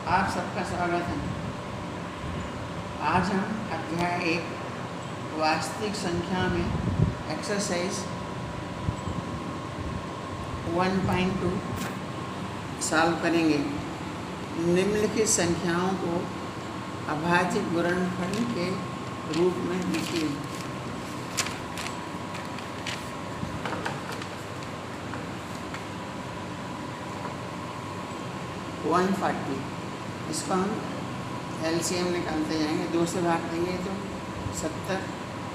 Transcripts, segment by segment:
आप सबका स्वागत है। आज हम अध्याय 1 वास्तविक संख्या में एक्सरसाइज 1.2 सॉल्व करेंगे। निम्नलिखित संख्याओं को अभाज्य गुणनफल के रूप में लिखिए। वन 40, इसको हम एलसीएम निकालते जाएंगे। 2 से भाग देंगे तो 70,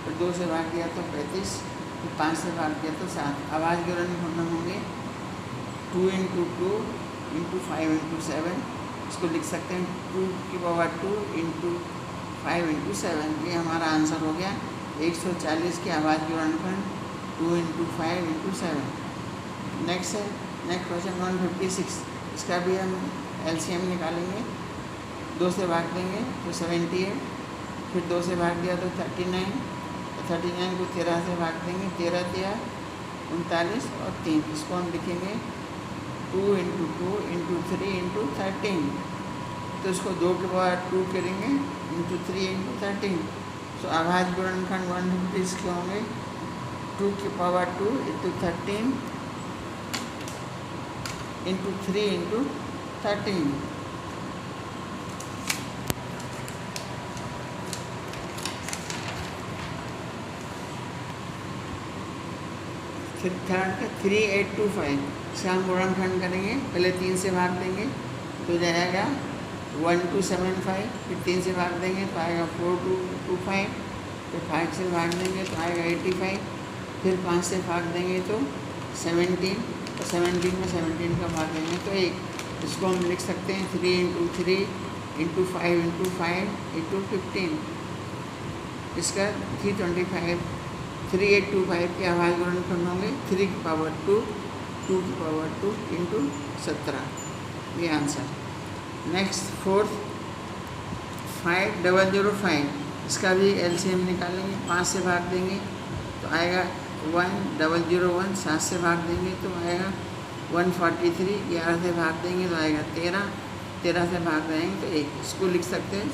फिर 2 से भाग दिया तो 35, फिर 5 से भाग दिया तो 7। अभाज्य गुणनफल होंगे 2 × 2 × 5 × 7। इसको लिख सकते हैं 2 की पावर 2 × 5 × 7। ये हमारा आंसर हो गया 140 के अभाज्य गुणनफल 2 × 5 × 7। Next question 156। इसका भी हम एलसीएम निकालेंगे। 2 से भाग देंगे तो 78, फिर 2 से भाग दिया तो 39, तो 39 को 13 से भाग देंगे। 13 × 39 और 3। इसको हम लिखेंगे 2 × 2 × 3 × 13। तो इसको 2 के पावर 2 करेंगे × 3 × 13। तो अभाज्य गुणनफल 150 के होंगे 2 की पावर 2 × 13 × 3 × 13। फिर थर्ड 3825। इसका हम गुणनखंड करेंगे। पहले 3 से भाग देंगे तो जाएगा 1275, फिर 3 से भाग देंगे तो आएगा 4225, फिर 5 से भाग देंगे तो आएगा 85, फिर 5 से भाग देंगे तो 17, तो 17 में 17 का भाग देंगे तो 1। इसको हम लिख सकते हैं 3 × 3 × 5 × 5 × 15। इसका 325 3825 के अभाज्य गुणनफल होंगे 3 की पावर 2 2 की पावर 2 × 17। ये आंसर। Next fourth 5005। इसका भी एलसीएम निकालेंगे। 5 से भाग देंगे तो आएगा 1001, 7 से भाग देंगे तो आएगा 143, 11 से भाग देंगे तो आएगा 13, 13 से भाग देंगे तो 1। इसको लिख सकते हैं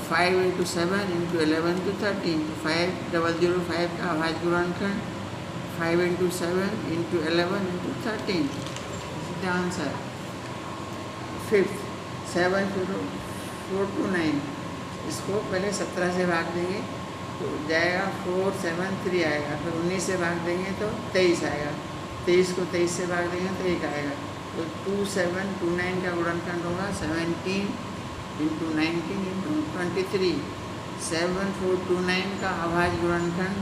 5 × 7 × 11 to 13। 5005 का अभाज्य गुणनखंड 5 × 7 × 11 × 13। The answer. फिफ्थ 700429। इसको पहले 17 से भाग देंगे तो जाएगा 473 आएगा। फिर 19 से भाग देंगे तो 23 आएगा। 23 को 23 से भाग देंगे तो 1 आएगा। तो 2729 का गुणनखंड होगा 17 × 19 × 23। 7429 का अभाज्य गुणनखंड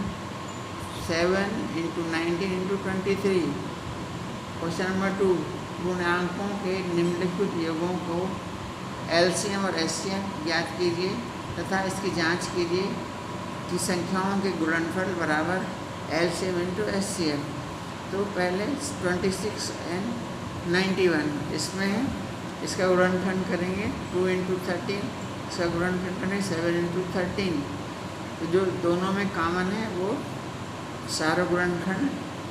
7 × 19 × 23। Question number 2। गुणांकों के निम्नलिखित योगों को एलसीएम और एचसीएफ ज्ञात कीजिए तथा इसकी जांच कीजिए कि संख्याओं के गुणनफल बराबर एलसीएम × एचसीएफ। तो पहले 26 और 91 इसमें है। इसका गुणनखंड करेंगे 2 × 13। इसका गुणनखंड करेंगे 7 × 13। तो जो दोनों में कॉमन है वो सारा गुणनखंड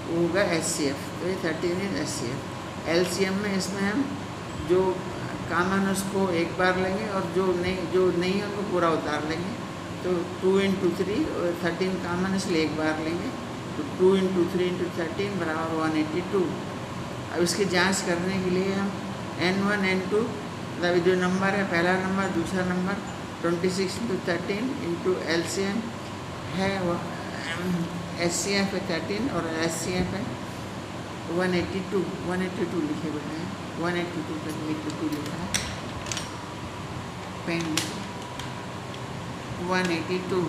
वो होगा एचसीएफ। तो ये 13 इज एचसीएफ। एलसीएम में इसमें हम जो कॉमन उसको एक बार लेंगे और जो नहीं है उनको पूरा उतार लेंगे। तो 2 × 3 और 13 कॉमन इसलिए एक बार लेंगे। तो 2 × 3 × 13 बराबर 182। अब इसकी जांच करने के लिए हम n1 n2 मतलब जो नंबर है पहला नंबर दूसरा नंबर 26 × 13 × एलसीएम है एचसीएफ है 13 और एचसीएफ है 182 लिखे हुए हैं। 182 लिखा है पेन 182।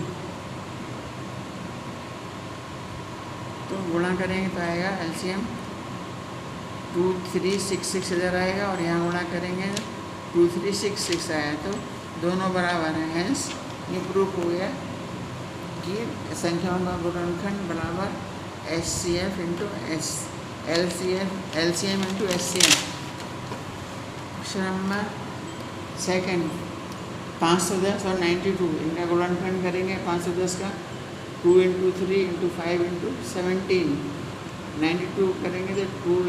तो गुणा करेंगे तो आएगा एलसीएम 2366 इधर आएगा और यहाँ गुणा करेंगे 2366 आया। तो दोनों बराबर हैं। हेंस ये प्रूफ हो गया कि संख्याओं का गुणनखंड बराबर HCF × LCM × HCF. Question number second 510 और 92 इनका गुणनखंड करेंगे। 510 का 2 × 3 × 5 × 17। 92 करेंगे तो 2 ×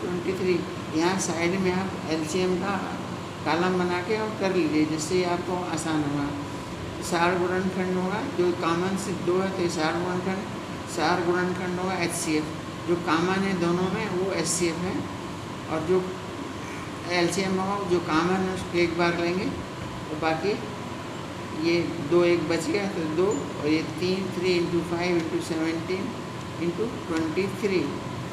23। यहाँ साइड में आप LCM का कॉलम बना के और कर लीजिए, जिससे आपको आसान होगा। सार गुणनखंड होगा, जो कॉमन सिर्फ 2 है तो सार गुणनखंड होगा HCF। जो कॉमन है दोनों में वो HCF है, और जो LCM होगा जो कॉमन है उसको एक बार लेंगे, और बाकी ये 2 एक बच गया तो 2, और ये 3 × 5 × 17 × 23।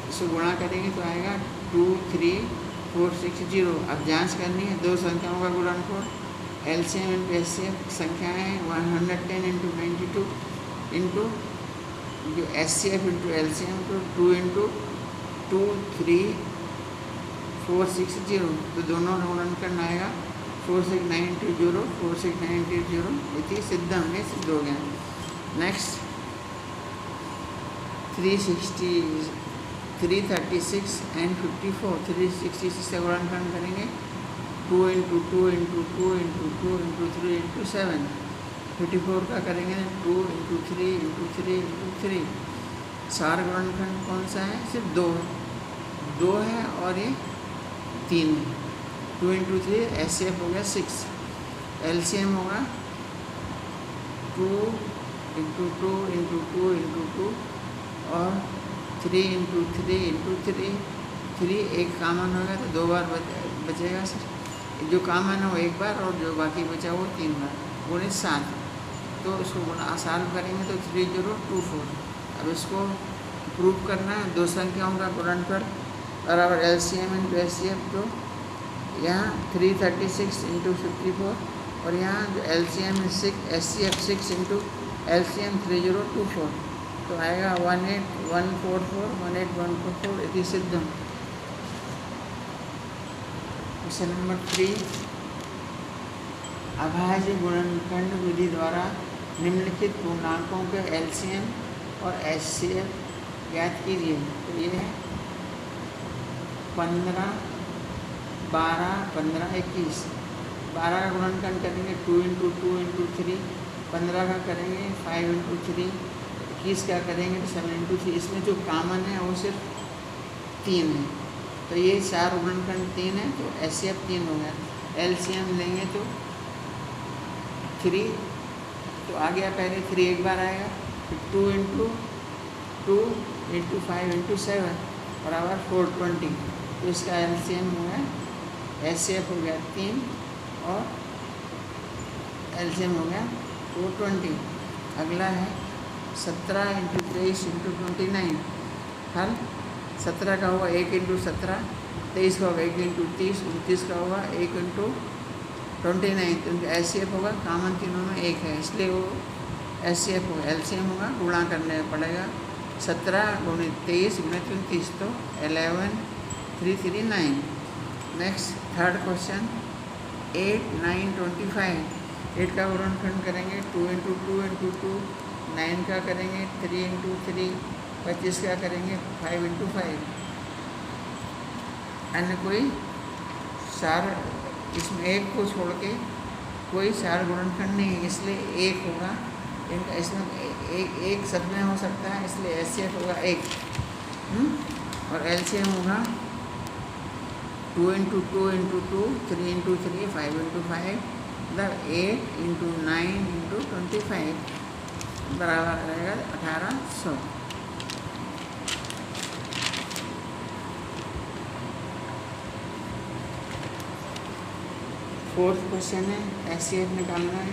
इसको गुणा करेंगे तो आएगा 23460। अब जांच करनी है दो संख्याओं का गुणनफल। LCM × HCF संख्याएँ 110 × 92 इंटू जो HCF × LCM तो 2 × 23460। तो दोनों का गुणनखंड आएगा 46920 46920। इति सिद्धम, में सिद्ध हो गया। Next 336 and 54। 366 का गुणनखंड करेंगे 2 × 2 × 2 × 2 × 3 × 7। 54 का करेंगे 2 × 3 × 3 × 3। सार गुणनखंड कौन सा है? सिर्फ 2 है और ये 3 है। 2 × 3 HCF हो गया 6। LCM होगा 2 × 2 × 2 × 2 और 3 × 3 × 3। 3 एक कॉमन होगा तो 2 बार बचेगा सर। जो कॉमन है वो एक बार, और जो बाकी बचा वो 3 बार, गुणे 7। तो इसको गुणा सॉल्व करेंगे तो 3024। अब इसको प्रूव करना है, दो संख्याओं का गुणनफल बराबर LCM × HCF। तो यहाँ 336 × 54, और यहाँ जो LCM है 6, HCF 6 × LCM 3024। तो आएगा 18144 18144। इति सिद्धम। क्वेश्चन नंबर 3, अभाज्य गुणनखंड विधि द्वारा निम्नलिखित पूर्णांकों के LCM और HCF ज्ञात कीजिए। तो ये है 15, 12, 15, 21। 12 का गुणनखंड करेंगे 2 × 2 × 3। 15 का करेंगे 5 × 3। 21 का करेंगे 7 × 3। इसमें जो कॉमन है वो सिर्फ 3 है, तो ये 4 गुणनखंड 3 है, तो HCF 3 हो गया। LCM लेंगे तो 3, तो आ गया पहले 3 एक बार आएगा, फिर 2 × 2 × 5 × 7 बराबर 420। तो इसका LCM हो गया, HCF हो गया 3 और LCM हो गया 420। अगला है 17 × 23 × 29। हल 17 का होगा 1 × 17, 23 का होगा 1 × 30, 29 का होगा 1 × 29। तो उनका HCF होगा, कॉमन तीनों में 1 है, इसलिए वो HCF होगा। LCM होगा, गुणा करने पड़ेगा 17 × 23 × 29, तो 11339। Next third question 8, 9, 25। 8 का गुणनखंड करेंगे 2 × 2 × 2। 9 का करेंगे 3 × 3। 25 का करेंगे 5 × 5। अन्य कोई सार, इसमें एक को छोड़ के कोई सार गुणनखंड नहीं है, इसलिए 1 होगा। इनका इसमें एक सब में हो सकता है, इसलिए HCF होगा 1। और LCM होगा 2 × 2 × 2, 3 × 3, 5 × 5, मतलब 8 × 9 × 25 बराबर रहेगा 1800। फोर्थ क्वेश्चन है HCF निकालना है।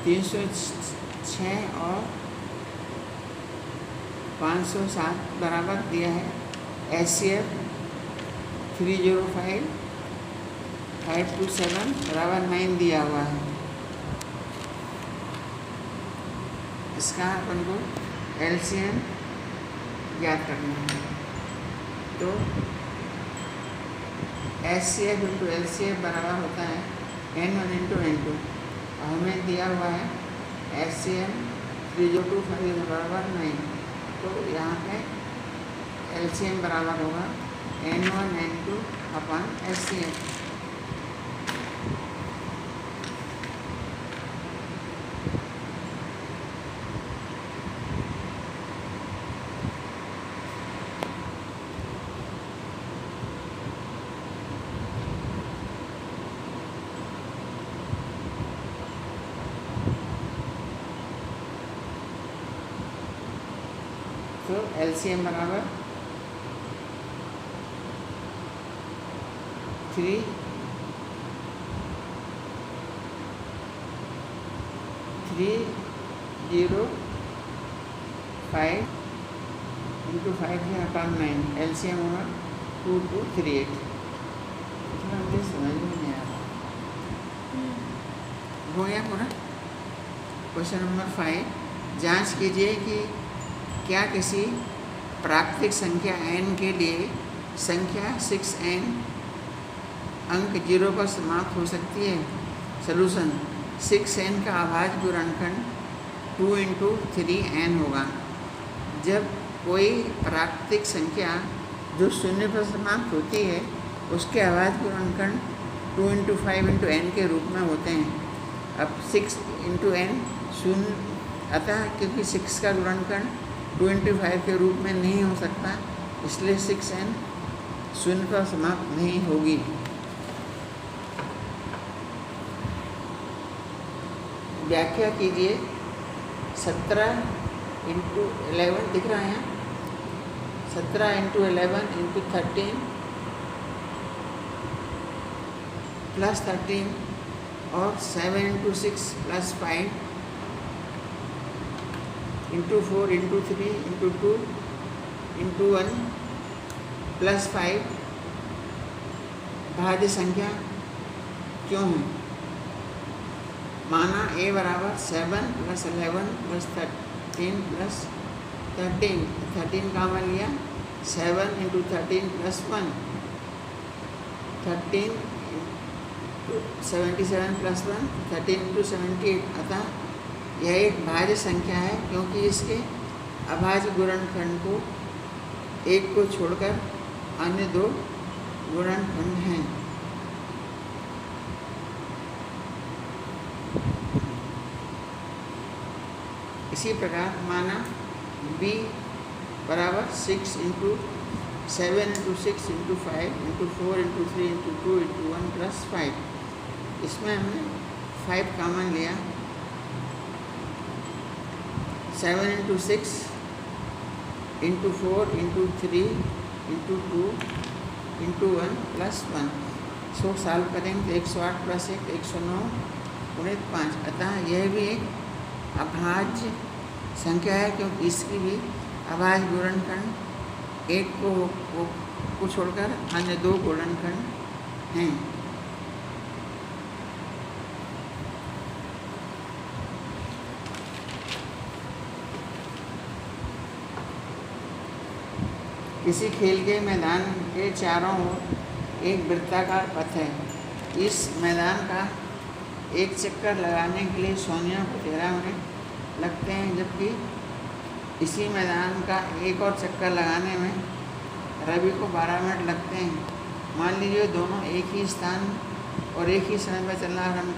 306 और 507 बराबर दिया है। HCF 305 527 बराबर 9 दिया हुआ है। इसका अपन को LCM ज्ञात करना है। तो HCF × LCF बराबर होता है N1 × N2। हमें दिया हुआ है HCM 3025 बराबर 9। तो यहाँ पे LCM बराबर होगा N1 N2 अपन HCF। तो LCM बराबर 305 इंटू 5 है अपॉन 9, LCM होगा 2238। इतना मुझे समझ में नहीं आ रहा। हो गया पूरा। क्वेश्चन नंबर 5, जांच कीजिए कि क्या किसी प्राकृतिक संख्या n के लिए संख्या 6n अंक 0 पर समाप्त हो सकती है। सलूशन 6n का अभाज्य गुणनखंड 2 इंटू 3n होगा। जब कोई प्राकृतिक संख्या जो शून्य पर समाप्त होती है उसके अभाज्य गुणनखंड 2 इंटू 5 इंटू n के रूप में होते हैं। अब 6 इंटू n शून्य, अतः क्योंकि 6 का गुणनखंड 2 इंटू 5 के रूप में नहीं हो सकता, इसलिए 6n शून्य पर समाप्त नहीं होगी। व्याख्या कीजिए 17 इंटू 11 दिख रहा है यहाँ, 17 इंटू 11 इंटू 13 प्लस 13 और 7 into 6 plus 5 into 4 into 3 into 2 into 1 plus 5 भाज्य संख्या क्यों है। माना a बराबर 7 प्लस 11 प्लस 13 प्लस 13 का मान लिया 7 इंटू 13 प्लस 1 13 77 प्लस 1 13 इंटू 78। अतः यह एक भाज्य संख्या है क्योंकि इसके अभाज्य गुणनखंड को एक को छोड़कर अन्य दो गुणनखंड हैं। इसी प्रकार माना b बराबर 6 into 7 into 6 into 5 into 4 into 3 into 2 into 1 plus 5। इसमें हमने 5 कॉमन लिया। 7 into 6 into 4 into 3 into 2 into 1 plus 1। 100 solve करेंगे तो 108 प्लस 1 109 गुणित 5। अतः यह भी एक अभाज्य संख्या है क्योंकि इसकी भी अभाज्य गुणनखंड एक को छोड़कर अन्य दो गुणनखंड हैं। किसी खेल के मैदान के चारों ओर एक वृत्ताकार पथ है। इस मैदान का एक चक्कर लगाने के लिए सोनिया को 13 मिनट लगते हैं, जबकि इसी मैदान का एक और चक्कर लगाने में रवि को 12 मिनट लगते हैं। मान लीजिए दोनों एक ही स्थान और एक ही समय पर चलना आरम्भ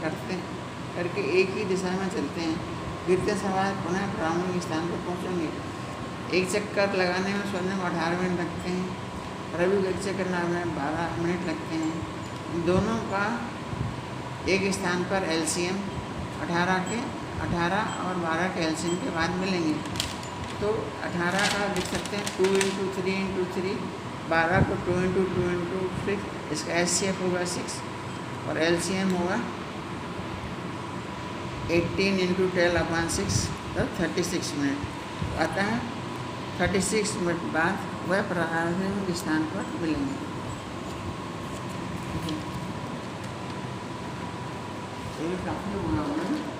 करके एक ही दिशा में चलते हैं। गिरते समय पुनः प्रारंभिक स्थान पर पहुँचेंगे। एक चक्कर लगाने में सोनिया को 18 मिनट लगते हैं, रवि को एक चक्कर लगाने में 12 मिनट लगते हैं। इन दोनों का एक स्थान पर LCM 18 और 12 के LCM के बाद मिलेंगे। तो 18 का लिख सकते हैं 2 इंटू 3 इंटू 3, 12 को 2 इंटू 2 इंटू 6, इसका SCF होगा 6 और LCM होगा 18 इंटू 12 अपॉन 6 तो 36 मिनट। अतः 36 मिनट बाद वह प्रारंभिक स्थान पर मिलेंगे। ये काफ़ी होगा।